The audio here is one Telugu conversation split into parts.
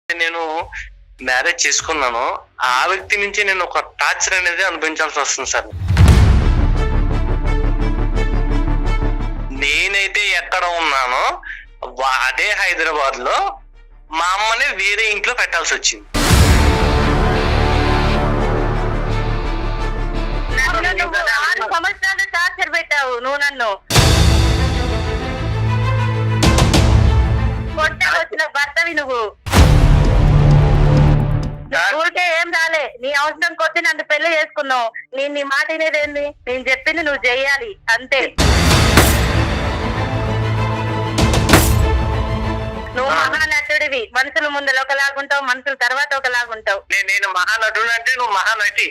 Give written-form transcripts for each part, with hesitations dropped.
నేను మ్యారేజ్ చేసుకున్నాను. ఆ వ్యక్తి నుంచి నేను ఒక టార్చర్ అనేది అనుభవించాల్సి వస్తుంది సార్. నేనైతే ఎక్కడ ఉన్నానో అదే హైదరాబాద్ లో మా అమ్మని వేరే ఇంట్లో పెట్టాల్సి వచ్చింది. సంవత్సరాలు టార్చర్ పెట్టావు నువ్వు నన్ను. కొట్టా వచ్చిన భర్తవి నువ్వు. ఊరికే ఏం రాలే, నీ అవసరం కొద్ది నన్ను పెళ్లి చేసుకున్నావు. నేను నీ మాట వినేదేంది? నేను చెప్పింది నువ్వు చెయ్యాలి అంతే. నువ్వు మహానటుడివి. మనుషుల ముందర ఒకలాగుంటావు, మనుషుల తర్వాత ఒకలాగుంటావు. నేను మహానటుడు అంటే నువ్వు మహానటి.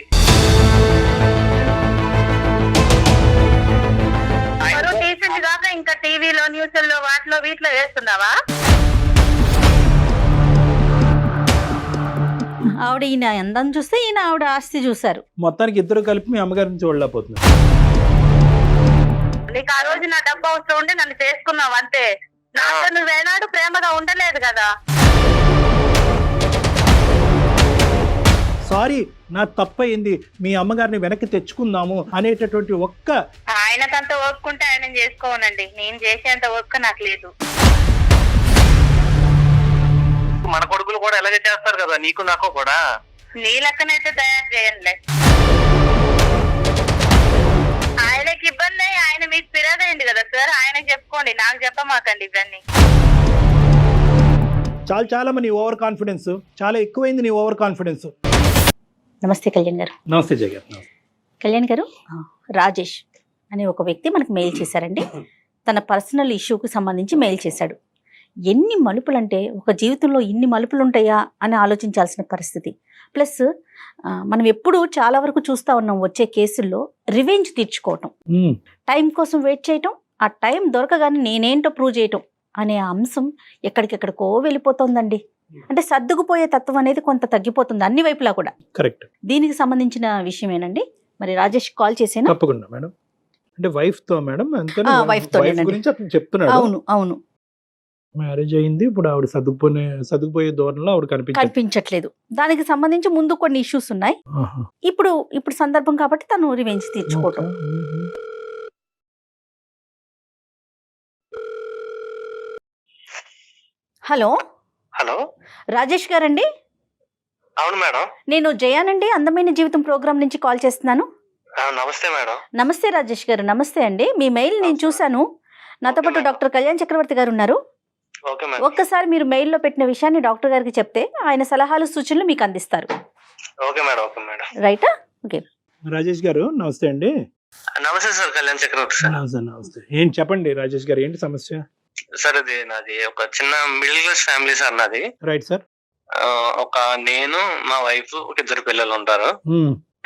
రీసెంట్ కాక ఇంకా టీవీలో న్యూస్లో వాటిలో వీటిలో వేస్తున్నావా? ఆవిడ ఈయన అందం చూస్తే ఈయన ఆవిడ ఆస్తి చూసారు. మొత్తానికి ఇద్దరు కలిపి మీ అమ్మగారిని చూడలేకపోతున్నారు. నీకు ఆ రోజు నా డబ్బు అవసరం ఉండి నన్ను చేసుకున్నావు అంతే. నాతో నువ్వేనాడు ప్రేమగా ఉండలేదు కదా. సారీ, నా తప్పయింది, మీ అమ్మగారిని వెనక్కి తెచ్చుకుందాము అనేటటువంటి ఒక్క ఆయనకంత ఓపుకుంటే ఆయన చేసుకోవనండి. నేను చేసేంత ఓపిక నాకు లేదు. మన కొడుకులు కూడా ఎలాగే చేస్తారు కదా, నీకు నాకు కూడా. నీ లెక్కనైతే తయారు చేయండి. ఆయనకి ఇబ్బంది, ఆయన మీకు ఫిర్యాదు కదా సార్. ఆయనకి చెప్పుకోండి, నాకు చెప్పమాకండి ఇవన్నీ. చాలా నీ ఓవర్ కాన్ఫిడెన్స్ చాలా ఎక్కువైంది. నీ ఓవర్ కాన్ఫిడెన్స్. నమస్తే కళ్యాణ్ గారు. నమస్తే జయ గారు. కళ్యాణ్ గారు, రాజేష్ అనే ఒక వ్యక్తి మనకు మెయిల్ చేశారండి. తన పర్సనల్ ఇష్యూకి సంబంధించి మెయిల్ చేశాడు. ఎన్ని మలుపులు అంటే, ఒక జీవితంలో ఇన్ని మలుపులు ఉంటాయా అని ఆలోచించాల్సిన పరిస్థితి. ప్లస్ మనం ఎప్పుడు చాలా వరకు చూస్తూ ఉన్నాం వచ్చే కేసుల్లో రివెంజ్ తీర్చుకోవటం, టైం కోసం వెయిట్ చేయటం, ఆ టైం దొరకగానే నేనేంటో ప్రూవ్ చేయటం అనే అంశం ఎక్కడికెక్కడికో వెళ్ళిపోతుందండి. అంటే సర్దుకుపోయే తత్వం అనేది కొంత తగ్గిపోతుంది అన్ని వైపులా కూడా. కరెక్ట్. దీనికి సంబంధించిన విషయమేనండి. మరి రాజేష్ కాల్ చేసేనా? తప్పకుండా మేడం. అంటే వైఫ్ తో మేడం, వైఫ్ తో గురించి అతను చెప్తున్నాడు. అవును అవును. మ్యారేజ్ అయింది, ఇప్పుడు ఆవిడ సర్దుకుపోయే ధోరణిలో ఆవిడ కనిపించట్లేదు. దానికి సంబంధించి ముందు కొన్ని ఇష్యూస్ ఉన్నాయి. ఇప్పుడు సందర్భం కాబట్టి తను రివెంజ్ తీర్చుకోవటం. హలో హలో, రాజేష్ గారండి? అవును మేడం. నేను జయానండి, అందమైన జీవితం ప్రోగ్రామ్ నుంచి కాల్ చేస్తున్నాను. నమస్తే మేడం. నమస్తే రాజేష్ గారు. నమస్తే అండి. మీ మెయిల్ నేను చూశాను. నాతో పాటు డాక్టర్ కళ్యాణ్ చక్రవర్తి గారు ఉన్నారు. ఒక్కసారి మీరు మెయిల్లో పెట్టిన విషయాన్ని డాక్టర్ గారికి చెప్తే ఆయన సలహాలు సూచనలు మీకు అందిస్తారు. రైటా? ఓకే. రాజేష్ గారు నమస్తే అండి. నమస్తే సార్, కళ్యాణ్ చక్రవర్తి సార్. నమస్తే. ఏంటి చెప్పండి రాజేష్ గారు, ఏంటి సమస్య? సార్, అది నాది ఒక చిన్న మిడిల్ క్లాస్ ఫ్యామిలీ సార్ నాది. Right sir. ఒక నేను, మా వైఫ్, ఒక ఇద్దరు పిల్లలు ఉంటారు.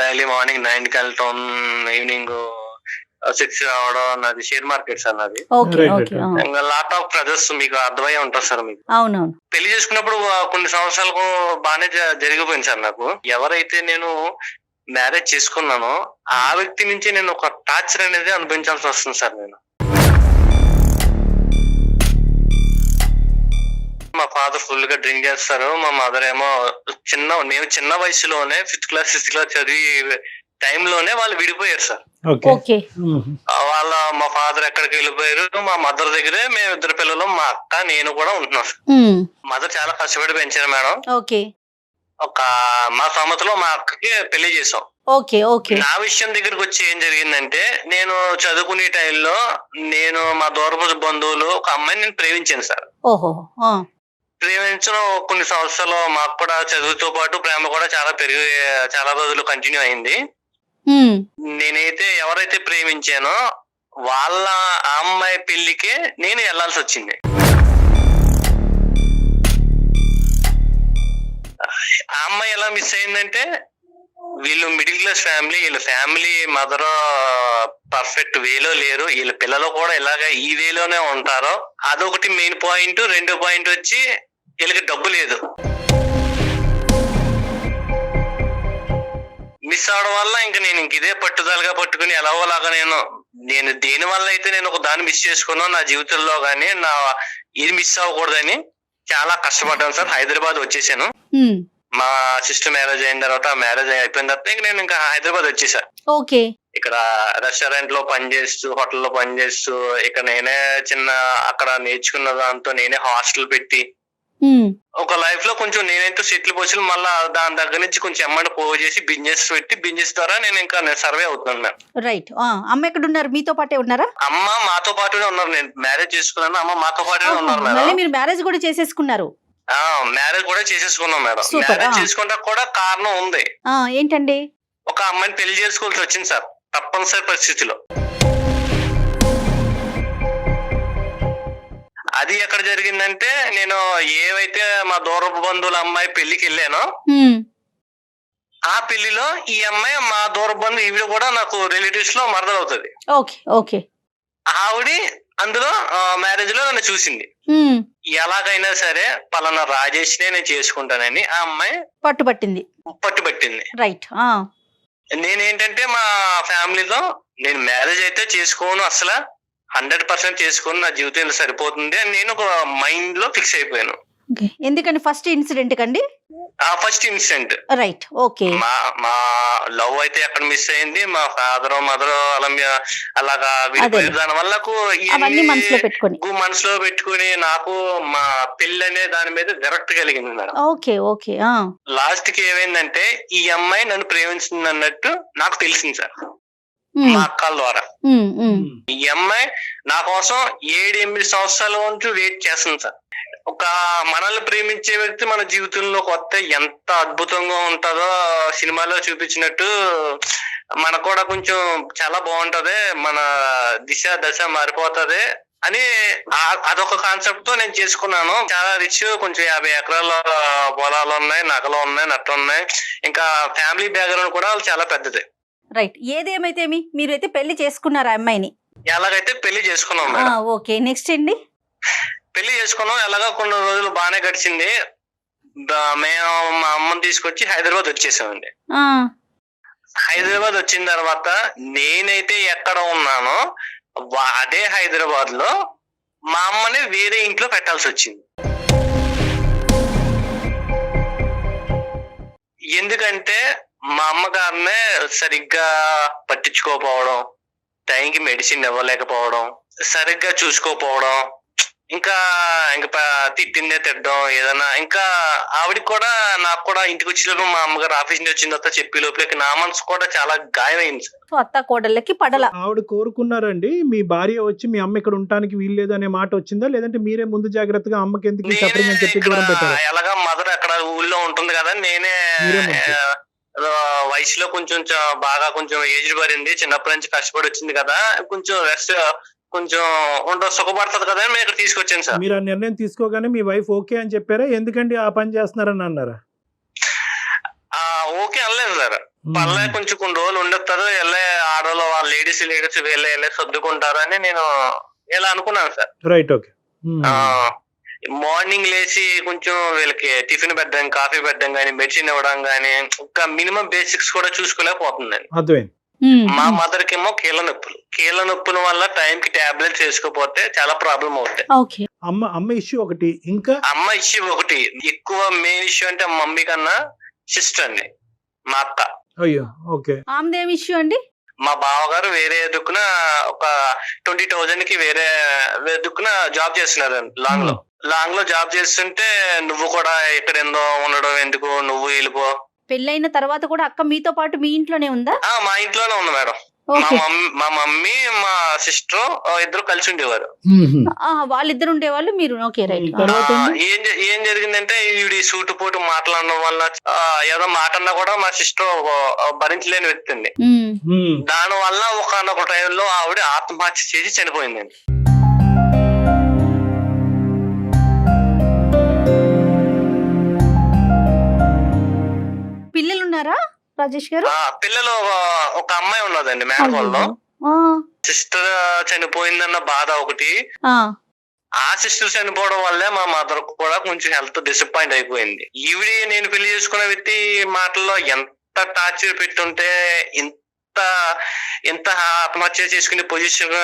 డైలీ మార్నింగ్ 9కి వెళ్ళటం, ఈవినింగ్ 6 రావడం. నాది షేర్ మార్కెట్ సార్ నాది. ఇంకా లాట్ ఆఫ్ బ్రదర్స్, మీకు అర్థమయ్యే ఉంటారు సార్. మీకు అవునవును. పెళ్లి చేసుకున్నప్పుడు కొన్ని సంవత్సరాలకు బాగానే జరిగిపోయింది సార్. నాకు ఎవరైతే నేను మ్యారేజ్ చేసుకున్నానో ఆ వ్యక్తి నుంచి నేను ఒక టార్చర్ అనేది అనుభవించాల్సి వస్తుంది సార్. నేను మా ఫాదర్ ఫుల్ గా డ్రింక్ చేస్తారు. మా మదర్ ఏమో నేను చిన్న వయసులోనే 5th క్లాస్ 6th క్లాస్ చదివి టైంలోనే వాళ్ళు విడిపోయారు సార్. మా ఫాదర్ ఎక్కడికి వెళ్ళిపోయారు. మా మదర్ దగ్గరే మేము ఇద్దరు పిల్లలు, మా అక్క, నేను కూడా ఉంటున్నాం సార్. మదర్ చాలా కష్టపడి పెంచారు మేడం. మా సమతలో మా అక్కకి పెళ్లి చేసాం. నా విషయం దగ్గరకు వచ్చి ఏం జరిగిందంటే, నేను చదువుకునే టైంలో నేను మా దూరపు బంధువులు ఒక అమ్మాయిని నేను ప్రేమించాను సార్. ప్రేమించిన కొన్ని సంవత్సరాలు మాకు కూడా చదువుతో పాటు ప్రేమ కూడా చాలా రోజులు కంటిన్యూ అయింది. నేనైతే ఎవరైతే ప్రేమించానో వాళ్ళ అమ్మాయి పెళ్లికే నేను వెళ్లాల్సి వచ్చింది. ఆ అమ్మాయి ఎలా మిస్ అయిందంటే, వీళ్ళు మిడిల్ క్లాస్ ఫ్యామిలీ, వీళ్ళ ఫ్యామిలీ మదర్ పర్ఫెక్ట్ వేలో లేరు, వీళ్ళ పిల్లలు కూడా ఇలాగ ఈ వేలోనే ఉంటారు. అదొకటి మెయిన్ పాయింట్. రెండో పాయింట్ వచ్చి వీళ్ళకి డబ్బు లేదు. మిస్ అవడం వల్ల నేను ఇదే పట్టుదలగా పట్టుకుని ఎలాగోలాగా నేను దేని వల్ల అయితే నేను ఒక దాన్ని మిస్ చేసుకున్నా నా జీవితంలో గానీ, ఇది మిస్ అవ్వకూడదని చాలా కష్టపడ్డాను సార్. హైదరాబాద్ వచ్చేసాను. ఉమ్, మా సిస్టర్ మ్యారేజ్ అయిన తర్వాత, మ్యారేజ్ అయిపోయిన తర్వాత ఇంక నేను ఇంకా హైదరాబాద్ వచ్చేసా. ఓకే. ఇక్కడ రెస్టారెంట్ లో పనిచేస్తూ, హోటల్లో పనిచేస్తూ, ఇక్కడ నేనే అక్కడ నేర్చుకున్న దాంతో నేనే హాస్టల్ పెట్టి ఉమ్, ఒక లైఫ్ లో కొంచెం నేనైతే సెటిల్ పోసి మళ్ళా దాని దగ్గర నుంచి కొంచెం అమౌంట్ పోగు చేసి బిజినెస్ పెట్టి, బిజినెస్ ద్వారా నేను సర్వే అవుతున్నాను మ్యామ్. రైట్. అమ్మ ఎక్కడ ఉన్నారు? మీతో పాటే ఉన్నారా? అమ్మ మాతో పాటునే ఉన్నారు. నేను మ్యారేజ్ చేసుకున్నాను, అమ్మ మాతో పాటునే ఉన్నారు మళ్ళీ మేడం. మీరు మ్యారేజ్ కూడా చేసేసుకున్నారు? మ్యారేజ్ కూడా చేసేసుకున్నాం మేడం. Super. మ్యారేజ్ చేసుకుంటా కూడా కారణం ఉంది. ఏంటండి? ఒక అమ్మాయిని పెళ్లి చేసుకోవాల్సి వచ్చింది సార్, తప్పనిసరి పరిస్థితిలో. అది ఎక్కడ జరిగిందంటే, నేను ఏవైతే మా దూరపు బంధువుల అమ్మాయి పెళ్లికి వెళ్ళానో ఉమ్, ఆ పెళ్లిలో ఈ అమ్మాయి మా దూరపు బంధువు ఈవిడ కూడా నాకు రిలేటివ్స్ లో మరదలవుతుంది. ఓకే. ఓకే. ఆవిడ అందులో మ్యారేజ్ లో నన్ను చూసింది. ఉమ్, ఎలాగైనా సరే పలానా రాజేష్ నే నేను చేసుకుంటానని ఆ అమ్మాయి పట్టుబట్టింది. పట్టుబట్టింది. రైట్. నేనేంటంటే మా ఫ్యామిలీలో నేను మ్యారేజ్ అయితే చేసుకోను, అసలు 100% చేసుకోను, నా జీవితంలో సరిపోతుంది అని నేను ఒక మైండ్ లో ఫిక్స్ అయిపోయాను. ఎందుకని? ఫస్ట్ ఇన్సిడెంట్ కండి? First incident. రైట్. ఓకే. మా లవ్ అయితే ఎక్కడ మిస్ అయింది, మా ఫాదర్ మదర్ అలాగా విడిపోయారు. దాని వల్ల అవన్నీ మనసులో పెట్టుకొని మనసులో పెట్టుకుని నాకు మా పెళ్లి అనే దాని మీద విరక్తి కలిగింది మేడం. ఓకే. ఓకే. లాస్ట్ కి ఏమైందంటే, ఈ అమ్మాయి నన్ను ప్రేమించింది అన్నట్టు నాకు తెలిసింది సార్, మా అక్కల ద్వారా. ఈ అమ్మాయి నా కోసం 7-8 సంవత్సరాల నుంచి వెయిట్ చేస్తుంది సార్. ఒక మనల్ని ప్రేమించే వ్యక్తి మన జీవితంలోకి వస్తే ఎంత అద్భుతంగా ఉంటుందో సినిమాలో చూపించినట్టు మనకు కూడా కొంచెం చాలా బాగుంటది, మన దశ మారిపోతది అని అదొక కాన్సెప్ట్ తో నేను చేసుకున్నాను. చాలా రిచ్, కొంచెం 50 ఎకరాల పొలాలు ఉన్నాయి, నగలు ఉన్నాయి, నట్టు ఉన్నాయి, ఇంకా ఫ్యామిలీ బ్యాక్గ్రౌండ్ కూడా చాలా పెద్దది. రైట్. ఏదేమైతే మీరు అయితే పెళ్లి చేసుకున్నారు ఆ అమ్మాయిని? ఎలాగైతే పెళ్లి చేసుకున్నాం మేడం. ఓకే. నెక్స్ట్ అండి? పెళ్లి చేసుకున్నాం. ఎలాగా కొన్ని రోజులు బాగానే గడిచింది. మేము మా అమ్మని తీసుకొచ్చి హైదరాబాద్ వచ్చేసామండి. హైదరాబాద్ వచ్చిన తర్వాత నేనైతే ఎక్కడ ఉన్నానో అదే హైదరాబాద్ లో మా అమ్మని వేరే ఇంట్లో పెట్టాల్సి వచ్చింది. ఎందుకంటే మా అమ్మగారినే సరిగ్గా పట్టించుకోకపోవడం, టైంకి మెడిసిన్ ఇవ్వలేకపోవడం, సరిగ్గా చూసుకోపోవడం, ఇంకా తిట్టిందే తిట్టడం ఏదన్నా. ఇంకా ఆవిడకి కూడా నాకు కూడా ఇంటికి వచ్చినప్పుడు మా అమ్మగారు ఆఫీస్ నుంచి వచ్చిన తర్వాత చెప్పి లోపలికి నా మనసు కూడా చాలా గాయమైంది సార్. అత్త కోడళ్ళకి పడల. ఆవిడ కోరుకున్నారండి మీ భార్య వచ్చి మీ అమ్మ ఇక్కడ ఉండటానికి వీల్లేదు అనే మాట వచ్చిందా, లేదంటే మీరే ముందు జాగ్రత్తగా అమ్మకి ఎందుకు సపరేట్ అని చెప్పి దూరం పెట్టారు? ఎలాగా మదర్ అక్కడ ఊళ్ళో ఉంటుంది కదా, నేనే వయసులో కొంచెం బాగా కొంచెం ఏజ్ పడింది, చిన్నప్పటి నుంచి కష్టపడి వచ్చింది కదా, కొంచెం రెస్ట్ కొంచెం సుఖపడుతుంది కదా అని ఇక్కడ తీసుకొచ్చాను సార్. మీరు ఆ నిర్ణయం తీసుకోగానే మీ వైఫ్ ఓకే అని చెప్పారా? ఎందుకండి ఆ పని చేస్తున్నారని అన్నారా? ఓకే అనలేదు సార్. పర్లే కొంచెం కొన్ని రోజులు ఉండొస్తారు, వెళ్ళే ఆడవాళ్ళు వాళ్ళ లేడీస్ వెళ్ళే సర్దుకుంటారు అని నేను ఇలా అనుకున్నాను సార్. రైట్. ఓకే. మార్నింగ్ లేచి కొంచెం వీళ్ళకి టిఫిన్ పెట్టడం, కాఫీ పెట్టడం గానీ, మెడిసిన్ ఇవ్వడం గానీ, ఇంకా మినిమం బేసిక్స్ కూడా చూసుకోలేకపోతుందండి. అర్థమైంది. మా మదర్ కేమో కీళ్ళ నొప్పుల వల్ల టైం కి టాబ్లెట్స్ వేసుకోపోతే చాలా ప్రాబ్లం అవుతాయి. అమ్మ ఇష్యూ ఒకటి, ఇంకా అమ్మ ఇష్యూ ఒకటి. ఎక్కువ మెయిన్ ఇష్యూ అంటే మమ్మీ కన్నా సిస్టర్ అండి, మా అక్క. అయ్యో. ఓకే. ఆమెదేం ఇష్యూ అండి? మా బావగారు వేరే దుక్కున ఒక 20,000 కి వేరే దుక్కున జాబ్ చేస్తున్నారు లాంగ్ లో జాబ్ చేస్తుంటే, నువ్వు కూడా ఇక్కడ ఎందో ఉండడం ఎందుకు, నువ్వు వెళ్ళిపో. పెళ్ళైన తర్వాత కూడా అక్క మీతో పాటు మీ ఇంట్లోనే ఉందా? మా ఇంట్లోనే ఉంది మేడం. మా మమ్మీ మా సిస్టర్ ఇద్దరు కలిసి ఉండేవారు. వాళ్ళిద్దరు ఉండేవాళ్ళు, మీరు? ఓకే. రైట్. ఏం జరిగిందంటే, ఈవిడ సూటు పోటు మాట్లాడడం వల్ల ఏదో మాటన్నా కూడా మా సిస్టర్ భరించలేని వ్యక్తి అండి. దాని వల్ల ఒకనొక టైంలో ఆవిడ ఆత్మహత్య చేసి చనిపోయిందండి. పిల్లలు ఉన్నారా రాజేష్ గారు? పిల్లలు ఒక అమ్మాయి ఉన్నదండి మేనకోళ్ళలో. సిస్టర్ చనిపోయిందన్న బాధ ఒకటి. ఆ సిస్టర్ చనిపోవడం వల్లే మా మదర్ కూడా కొంచెం హెల్త్ డిసప్పాయింట్ అయిపోయింది. ఈవిడ నేను పెళ్లి చేసుకున్న వ్యక్తి మాటల్లో ఎంత టార్చర్ పెట్టుంటే, ఇంత ఎంత ఆత్మహత్య చేసుకునే పొజిషన్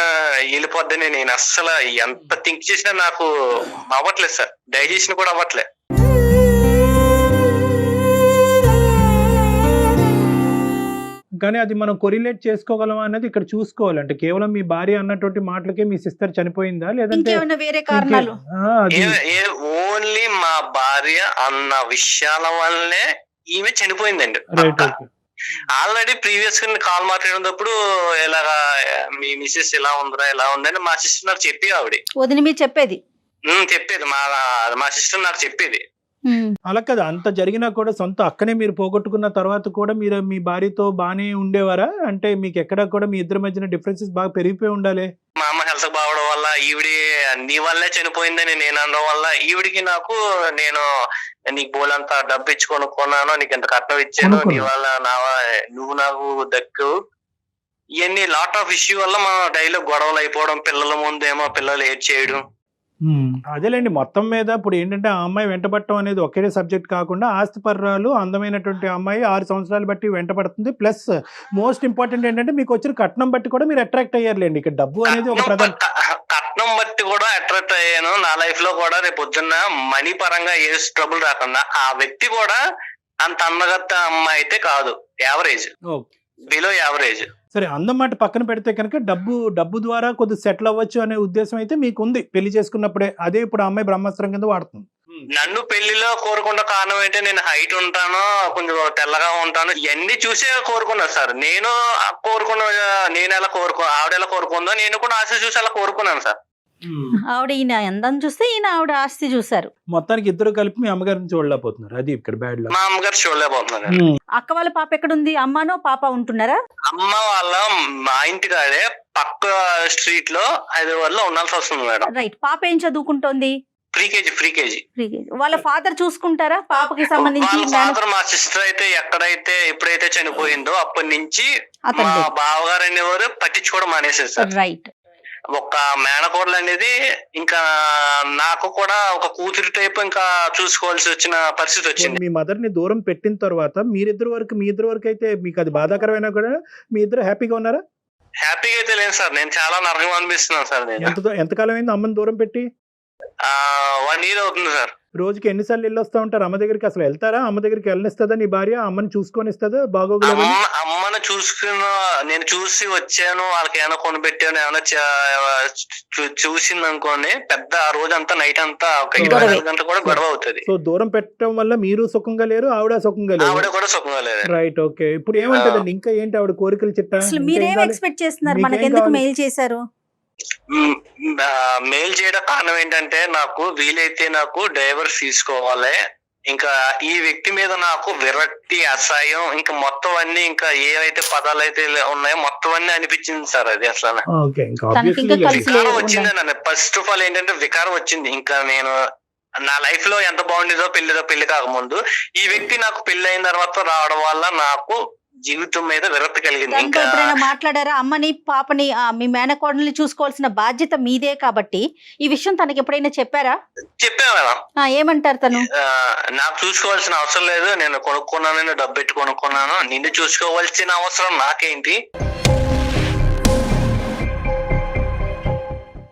వెళ్ళిపోద్దని నేను అస్సలు ఎంత థింక్ చేసినా నాకు అవ్వట్లేదు సార్, డైజెషన్ కూడా అవ్వట్లేదు. కానీ అది మనం కొరిలేట్ చేసుకోగలం అనేది ఇక్కడ చూసుకోవాలి. అంటే కేవలం మీ భార్య అన్నటువంటి మాటలకే మీ సిస్టర్ చనిపోయిందా లేదంటే ఇంకేమైనా వేరే కారణాలు? ఓన్లీ మా భార్య అన్న విషయాల వల్లనే ఈమె చనిపోయిందండి. Right, okay. ఆల్రెడీ ప్రీవియస్ గా కాల్ మాట్లాడినప్పుడు ఇలాగా మీ మిస్సెస్ ఇలా ఉందిరా ఇలా ఉందని మా సిస్టర్ నాకు చెప్పి ఆవిడ వదిన మీరు చెప్పేది? చెప్పేది మా సిస్టర్ నాకు చెప్పేది. అలా కదా, అంత జరిగినా కూడా సొంత అక్కనే మీరు పోగొట్టుకున్న తర్వాత కూడా మీరు మీ భార్యతో బాగానే ఉండేవారా? అంటే మీకు ఎక్కడ కూడా మీ ఇద్దరి మధ్యన డిఫరెన్సెస్ బాగా పెరిగిపోయి ఉండాలి. మా అమ్మ హెల్త్ బాగోవడం వల్ల ఈవిడి నీ వల్లే చనిపోయిందని నేను అనడం వల్ల ఈవిడికి నాకు నేను నీకు బోలంతా డబ్బు ఇచ్చి కొనుక్కున్నాను, నీకు ఎంత కట్నం ఇచ్చాను, నీ వల్ల నువ్వు నాకు దక్కు, ఇవన్నీ లాట్ ఆఫ్ ఇష్యూ వల్ల మా డైలో గొడవలు అయిపోవడం, పిల్లల ముందేమో పిల్లలు ఏడ్ చేయడం. అదేలేండి, మొత్తం మీద ఇప్పుడు ఏంటంటే ఆ అమ్మాయి వెంటబడటం అనేది ఒకే సబ్జెక్ట్ కాకుండా ఆస్తిపర్రాలు అందమైనటువంటి అమ్మాయి 6 సంవత్సరాలు బట్టి వెంటబడుతుంది. ప్లస్ మోస్ట్ ఇంపార్టెంట్ ఏంటంటే మీకు వచ్చిన కట్నం బట్టి కూడా మీరు అట్రాక్ట్ అయ్యారులేండి. ఇక్కడ డబ్బు అనేది ఒక ప్రధాన కట్నం బట్టి కూడా అట్రాక్ట్ అయ్యాను. నా లైఫ్ లో కూడా రేపు పొద్దున్న మనీ పరంగా ఏ ట్రబుల్ రాకుండా, ఆ వ్యక్తి కూడా అంత అందగత్త అమ్మాయి అయితే కాదు, యావరేజ్, బిలో యావరేజ్. సరే, అందం మాట పక్కన పెడితే కనుక డబ్బు ద్వారా కొద్దిగా సెటిల్ అవ్వచ్చు అనే ఉద్దేశం అయితే మీకు ఉంది పెళ్లి చేసుకున్నప్పుడే. అదే ఇప్పుడు అమ్మాయి బ్రహ్మాస్త్రం కింద వాడుతుంది. నన్ను పెళ్లిలో కోరుకున్న కారణం ఏంటి, నేను హైట్ ఉంటాను, కొంచెం తెల్లగా ఉంటాను, ఇవన్నీ చూసే కోరుకున్నా సార్. నేను ఆవిడ ఎలా కోరుకుందో నేను కూడా ఆశ చూసి అలా కోరుకున్నాను సార్. ఆవిడ ఈయన అందం చూస్తే ఈయన ఆవిడ ఆస్తి చూసారు. మొత్తానికి ఇద్దరు కలిపి మీ అమ్మగారిని చూడలేకపోతున్నారు. అది ఇక్కడ బ్యాడ్ లక్. మా అమ్మగారు చూడలేకపోతున్నారు. అక్క వాళ్ళ పాప ఎక్కడుంది? అమ్మానో పాప ఉంటున్నారా? అమ్మ వాళ్ళ మా ఇంటికాడే పక్క స్ట్రీట్ లో హైదరాబాద్ లో ఉండాల్సి వస్తుంది మేడం. రైట్. పాప ఏం చదువుకుంటోంది? Pre KG. వాళ్ళ ఫాదర్ చూసుకుంటారా పాపకి సంబంధించి? వాళ్ళ ఫాదర్, మా సిస్టర్ అయితే ఎప్పుడైతే చనిపోయిందో అప్పటి నుంచి మా బావగారు అనేవారు పట్టించుకోవడం మానేసారు సార్. రైట్. ఒక మేనకోడలు అనేది ఇంకా నాకు కూడా ఒక కూతురు టైప్ ఇంకా చూసుకోవాల్సి వచ్చిన పరిస్థితి వచ్చింది. మీ మదర్ ని దూరం పెట్టిన తర్వాత మీ ఇద్దరు వరకు అయితే మీకు అది బాధాకరమైనా కూడా మీ ఇద్దరు హ్యాపీగా ఉన్నారా? హ్యాపీగా అయితే లేదు సార్, నేను చాలా నరకం అనిపిస్తున్నాను సార్. నేను ఎంతకాలం అయింది అమ్మని దూరం పెట్టి? 1 year అవుతుంది సార్. రోజుకి ఎన్నిసార్లు వెళ్ళి వస్తా ఉంటారు అమ్మ దగ్గరికి? అసలు వెళ్తారా? అమ్మ దగ్గరికి వెళ్ళనిస్తుందా నీ భార్య? అమ్మని చూసుకొని ఇస్తుందా? బాగోగులు అమ్మను నేను చూసి వచ్చాను, వాళ్ళకి ఏమైనా కొనిపెట్టాను, ఏమైనా చూసింది అనుకోండి, పెద్ద ఆ రోజంతా నైట్ అంతా ఒక 24 గంటలు కూడా గొడవ అవుతుంది. సో దూరం పెట్టడం వల్ల మీరు సుఖంగా లేరు, ఆవిడ సుఖంగా లేరు. ఆవిడ కూడా సుఖంగా లేదు. Right, okay. ఇప్పుడు ఏమంటదండి ఇంకా ఏంటి ఆవిడ కోరికలు చిట్టా? మీరేం ఎక్స్పెక్ట్ చేస్తున్నారు? మనకి ఎందుకు మెయిల్ చేశారు? మెయిల్ చేయడం కారణం ఏంటంటే నాకు వీలైతే నాకు డైవర్స్ తీసుకోవాలి, ఇంకా ఈ వ్యక్తి మీద నాకు విరక్తి, అసహ్యం, ఇంకా మొత్తం అన్ని ఇంకా ఏవైతే పదాలు అయితే ఉన్నాయో మొత్తం అన్ని అనిపించింది సార్. అది అసలు వికారం వచ్చింది నన్ను. ఫస్ట్ ఆఫ్ ఆల్ ఏంటంటే వికారం వచ్చింది. ఇంకా నేను నా లైఫ్ లో ఎంత బాగుండేదో పెళ్లి కాకముందు, ఈ వ్యక్తి నాకు పెళ్లి అయిన తర్వాత రావడం వల్ల నాకు జీవితం మీద విరక్తి కలిగింది. ఇంకా ఎప్పుడైనా మాట్లాడారా? అమ్మని పాపని మీ మేనకోడల్ని చూసుకోవాల్సిన బాధ్యత మీదే కాబట్టి ఈ విషయం తనకి ఎప్పుడైనా చెప్పారా? చెప్పా మేడం. ఏమంటారు తను? నాకు చూసుకోవాల్సిన అవసరం లేదు, నేను కొనుక్కున్నాను, డబ్బు పెట్టి కొనుక్కున్నాను, నిన్ను చూసుకోవాల్సిన అవసరం నాకేంటి,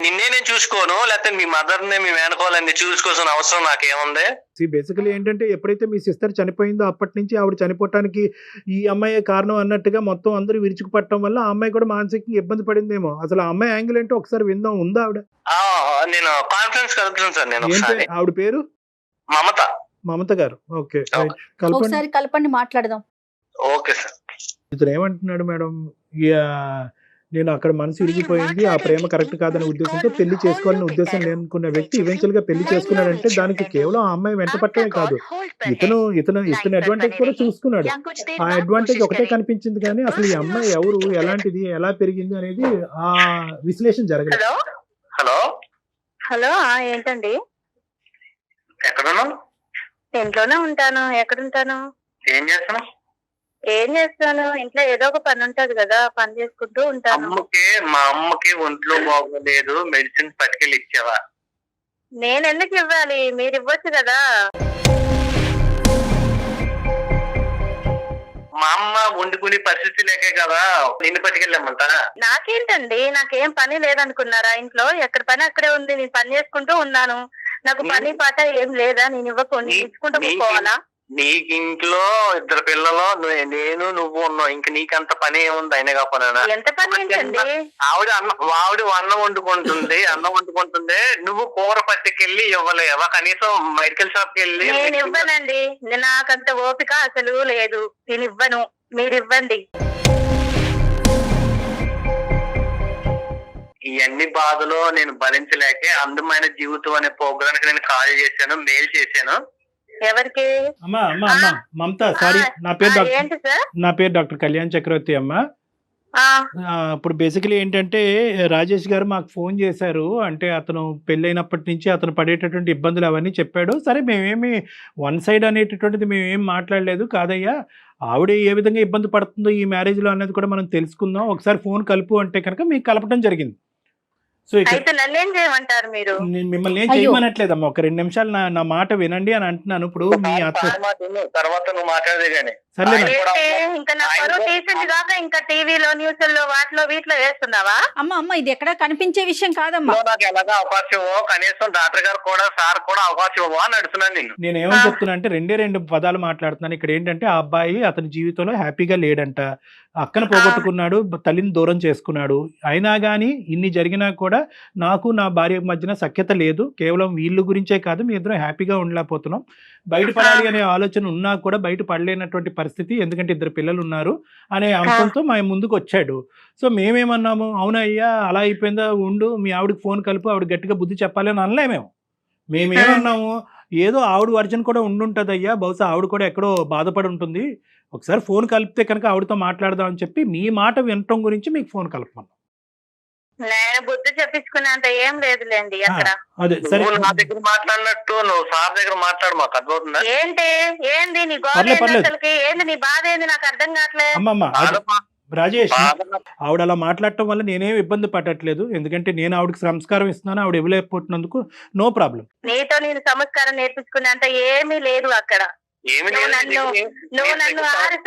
నిన్నే నేను చూసుకోను, లేకపోతే మీ మదర్ ని మీ మేనకోవాలని చూసుకోవాల్సిన అవసరం నాకేముంది? బేసికలీ ఏంటంటే ఎప్పుడైతే మీ సిస్టర్ చనిపోయిందో అప్పటి నుంచి ఆవిడ చనిపోవటానికి ఈ అమ్మాయి కారణం అన్నట్టుగా మొత్తం అందరూ విరుచుకుపట్టడం వల్ల ఆ అమ్మాయి కూడా మానసికంగా ఇబ్బంది పడిందేమో. అసలు ఆ అమ్మాయి యాంగిల్ ఏంటో ఒకసారి విందాం. ఉందా ఆవిడ? నేను కాన్ఫరెన్స్ కలుగుతాను సార్. నేను ఆవిడ పేరు మమత గారు. ఓకే, ఒకసారి కలపండి, మాట్లాడదాం. Okay sir. ఇతను ఏమంటున్నాడు మేడం, నేను అక్కడ మనసు ఇరిగిపోయింది, ఆ ప్రేమ కరెక్ట్ కాదనే ఉద్దేశంతో పెళ్లి చేసుకోవాలనే ఉద్దేశం లేనుకున్న వ్యక్తి ఈవెన్చువల్ గా పెళ్లి చేసుకున్నాడంటే దానికి కేవలం ఆ అమ్మాయి వెంట పట్టమే కాదు, ఇతను అడ్వాంటేజ్ కూడా చూసుకున్నాడు. ఆ అడ్వాంటేజ్ ఒకటే కనిపించింది కానీ అసలు ఈ అమ్మాయి ఎవరు, ఎలాంటిది, ఎలా పెరిగింది అనేది ఆ విశ్లేషణ జరగలేదు. హలో, ఏంటండి? ఎక్కడున్నావు? ఇంట్లోనే ఉంటాను. ఎక్కడుంటాను? ఏం చేస్తాను? ఇంట్లో ఏదో ఒక పని ఉంటది కదా, పని చేసుకుంటూ ఉంటాను. మా అమ్మకి ఒంట్లో బాగోలేదు, మెడిసిన్స్ పట్టుకెళ్ళి ఇచ్చావా? నేను ఎందుకు ఇవ్వాలి, మీరు ఇవ్వచ్చు కదా. మా అమ్మ వండుకునే పరిస్థితి లేకే కదా నిన్ను పట్టుకెళ్ళామంట. నాకేంటండి, నాకేం పని లేదనుకున్నారా ఇంట్లో? ఎక్కడ పని అక్కడే ఉంది, నేను పని చేసుకుంటూ ఉన్నాను. నాకు పని పాట ఏం లేదా? నేను ఇచ్చుకుంటూ పోవాలా? నీకు ఇంట్లో 2 పిల్లలు, నేను నువ్వు ఉన్నావు. ఇంక నీకంత పని ఏముంది? అయినా కాకపోయినా ఎంత పని ఏంటండి? ఆవిడ అన్నం వండుకుంటుంది, నువ్వు కూర పట్టుకెళ్ళి ఇవ్వలేవా? కనీసం మెడికల్ షాప్ కి వెళ్ళి. నేను ఇవ్వనండి, నాకంత ఓపిక అసలు లేదు. నేను ఇవ్వను, మీరు ఇవ్వండి. ఇవన్నీ బాధలు నేను భరించలేకే అందమైన జీవితం అనే ప్రోగ్రామ్ నేను కాల్ చేశాను, మెయిల్ చేశాను. ఎవరికి? అమ్మా అమ్మా అమ్మా మమత, సారీ, ఏంటి సార్? నా పేరు డాక్టర్ కళ్యాణ్ చక్రవర్తి అమ్మా. ఇప్పుడు బేసికలీ ఏంటంటే రాజేష్ గారు మాకు ఫోన్ చేశారు. అంటే అతను పెళ్ళైనప్పటి నుంచి అతను పడేటటువంటి ఇబ్బందులు అవన్నీ చెప్పాడు. సరే, మేమేమి వన్ సైడ్ అనేటటువంటిది మేమేం మాట్లాడలేదు. కాదయ్యా, ఆవిడ ఏ విధంగా ఇబ్బంది పడుతుందో ఈ మ్యారేజ్లో అనేది కూడా మనం తెలుసుకుందాం, ఒకసారి ఫోన్ కలుపు అంటే కనుక మీకు కలపడం జరిగింది. సో అయితే నన్ను ఏం చేయమంటారు మీరు? నేను మిమ్మల్ని ఏం చేయమనట్లేదమ్మా, ఒక 2 నిమిషాలు నా మాట వినండి అని అంటున్నాను. ఇప్పుడు మీ తర్వాత నువ్వు మాట్లాడదే గానీ ఇంకా నా పరువు తీసింది కాక ఇంకా టీవీలో న్యూస్లో వాటిలో వీటిలో వేస్తున్నావా? అమ్మ ఇది ఎక్కడ కనిపించే విషయం కాదమ్మా. నాకు ఎలాగా అవకాశం ఇవ్వో, కనీసం డాక్టర్ గారు కూడా సార్ కూడా అవకాశం ఇవ్వో అని అడుగుతున్నాను నేను. నేనేమని చెప్తున్నా అంటే 2 పదాలు మాట్లాడుతున్నాను ఇక్కడ. ఏంటంటే ఆ అబ్బాయి అతని జీవితంలో హ్యాపీగా లేడంట, అక్కను పోగొట్టుకున్నాడు, తల్లిని దూరం చేసుకున్నాడు. అయినా కానీ ఇన్ని జరిగినా కూడా నాకు నా భార్య మధ్యన సఖ్యత లేదు. కేవలం వీళ్ళు గురించే కాదు, మీ ఇద్దరం హ్యాపీగా ఉండలేకపోతున్నాం. బయటపడాలి అనే ఆలోచన ఉన్నా కూడా బయట పడలేనటువంటి పరిస్థితి, ఎందుకంటే 2 పిల్లలు ఉన్నారు అనే అంశంతో మా ముందుకు వచ్చాడు. సో మేమేమన్నాము, అవునయ్యా అలా అయిపోయిందా, ఉండు మీ ఆవిడకి ఫోన్ కలుపు, ఆవిడ గట్టిగా బుద్ధి చెప్పాలి అని అనలేమేమో. మేమేమన్నాము, ఏదో ఆవిడ వర్జన్ కూడా ఉండుంటుంది అయ్యా, బహుశా ఆవిడ కూడా ఎక్కడో బాధపడి ఉంటుంది, ఒకసారి ఫోన్ కలిపితే కనుక ఆవిడతో మాట్లాడదాం అని చెప్పి మీ మాట వినటం గురించి మీకు ఫోన్ కలపమన్నాం. నేను బుద్ధి చెప్పించుకునేంత ఏం లేదులేండి అక్కడ. అదే సరే, నా దగ్గర మాట్లాడినట్టు నువ్వు సార్ దగ్గర మాట్లాడు, మాకు అర్థమవుతుందా? ఏంది నీ గోడ అసలుకి? ఏంది నీ బాధ? ఏంది నాకు అర్థం కావట్లేదు. అమ్మమ్మ రాజేష్, ఆవిడ అలా మాట్లాడటం వల్ల నేనేం ఇబ్బంది పడట్లేదు, ఎందుకంటే నేను ఆవిడకి సంస్కారం ఇస్తున్నాను, ఆవిడ ఇవ్వలేకపోతున్నందుకు నో ప్రాబ్లం. నీతో నేను సంస్కారం నేర్పించుకునేంత ఏమీ లేదు అక్కడ. నువ్వు నన్ను 6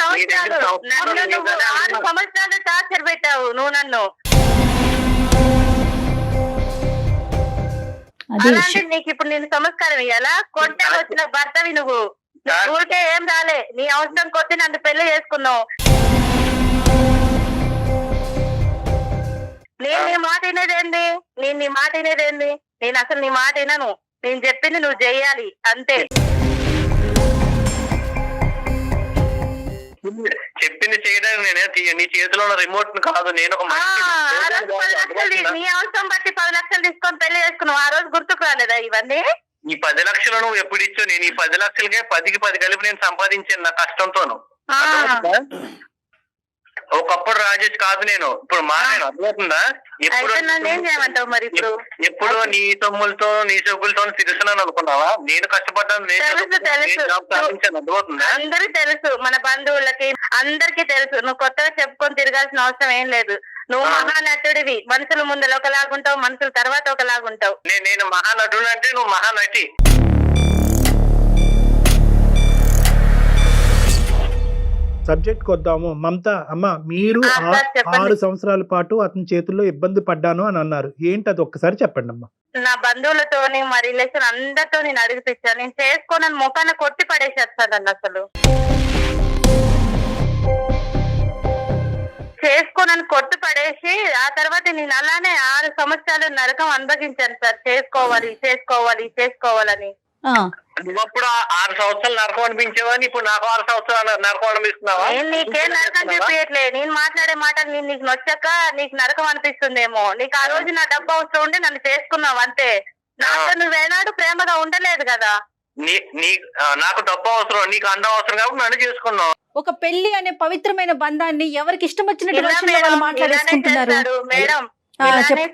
సంవత్సరాలు టార్చర్ పెట్టావు నువ్వు నన్ను. అలాంటి నీకు ఇప్పుడు నేను సంస్కారం ఇయ్యాలా? కొట్ట వచ్చిన భర్తవి నువ్వు ఊరికే ఏం రాలే, నీ అవసరం కొద్ది నన్ను పెళ్లి చేసుకున్నావు. నేను నీ మాట వినేదేంది? నేను అసలు నీ మాట వినను. నేను చెప్పింది నువ్వు చెయ్యాలి అంతే. చెప్పింది చేయడానికి నేనే నీ చేతిలో ఉన్న రిమోట్ కాదు. నేను ఒక నీ అవసరం బట్టి 10 లక్షలు తీసుకొని పెళ్లి చేసుకున్నావు. ఆ రోజు గుర్తుకు రాలేదా ఇవన్నీ? ఈ 10 లక్షలు నువ్వు ఎప్పుడు ఇచ్చావు? నేను ఈ 10 లక్షలకే 10కి 10 కలిపి నేను సంపాదించాను నా కష్టంతోను. ఒకప్పుడు రాజేష్ కాదు నేను, ఇప్పుడు మారాను. అర్థమవుతుందా? ఎప్పుడు నీ సొమ్ములతో నీ సొమ్ములతో తిరుగుతున్నాను అనుకున్నావా? నేను కష్టపడ్డాను, అర్థమవుతుందా? అందరికి తెలుసు, మన బంధువులకి అందరికి తెలుసు. నువ్వు కొత్తగా చెప్పుకొని తిరగాల్సిన అవసరం ఏం లేదు. నువ్వు మహానటుడివి. మనుషుల ముందు ఒకలాగుంటావు, మనుషుల తర్వాత ఒకలాగుంటావు. నేను మహానటుడు అంటే నువ్వు మహానటి. సబ్జెక్ట్కి వద్దాము. మమత అమ్మ, మీరు 6 సంవత్సరాల పాటు అతని చేతుల్లో ఇబ్బంది పడ్డాను అని అన్నారు, ఏంటి అది ఒక్కసారి చెప్పండి అమ్మా. నా బంధువులతో మా రిలేషన్ అందరితో నేను అడిగిపించాను. నేను చేసుకోనని ముఖాన కొట్టి పడేసేస్తాను. అసలు చేసుకోనని కొట్టి పడేసి ఆ తర్వాత నేను అలానే 6 సంవత్సరాలు నరకం అనుభవించాను సార్. చేసుకోవాలని. నువ్వప్పుడు 6 సంవత్సరాలు నరకం అనిపించేవని ఇప్పుడు నాకు 6 సంవత్సరాలు నరకం అనిపిస్తున్నావా? నేను నీకేం నరకం చెప్పట్లే. నేను మాట్లాడే మాటలు నీకు నొచ్చాక నీకు నరకం అనిపిస్తుందేమో. నీకు ఆ రోజు నా డబ్బు అవసరం ఉండి నన్ను చేసుకున్నావు అంతే. నాతో నువ్వేనాడు ప్రేమగా ఉండలేదు కదా. నాకు డబ్బు అవసరం, నీకు అండం అవసరం కాబట్టి నన్ను చేసుకున్నావు. ఒక పెళ్లి అనే పవిత్రమైన బంధాన్ని ఎవరికి ఇష్టం వచ్చినట్టు మాట్లాడేసుకుంటున్నారు మేడం.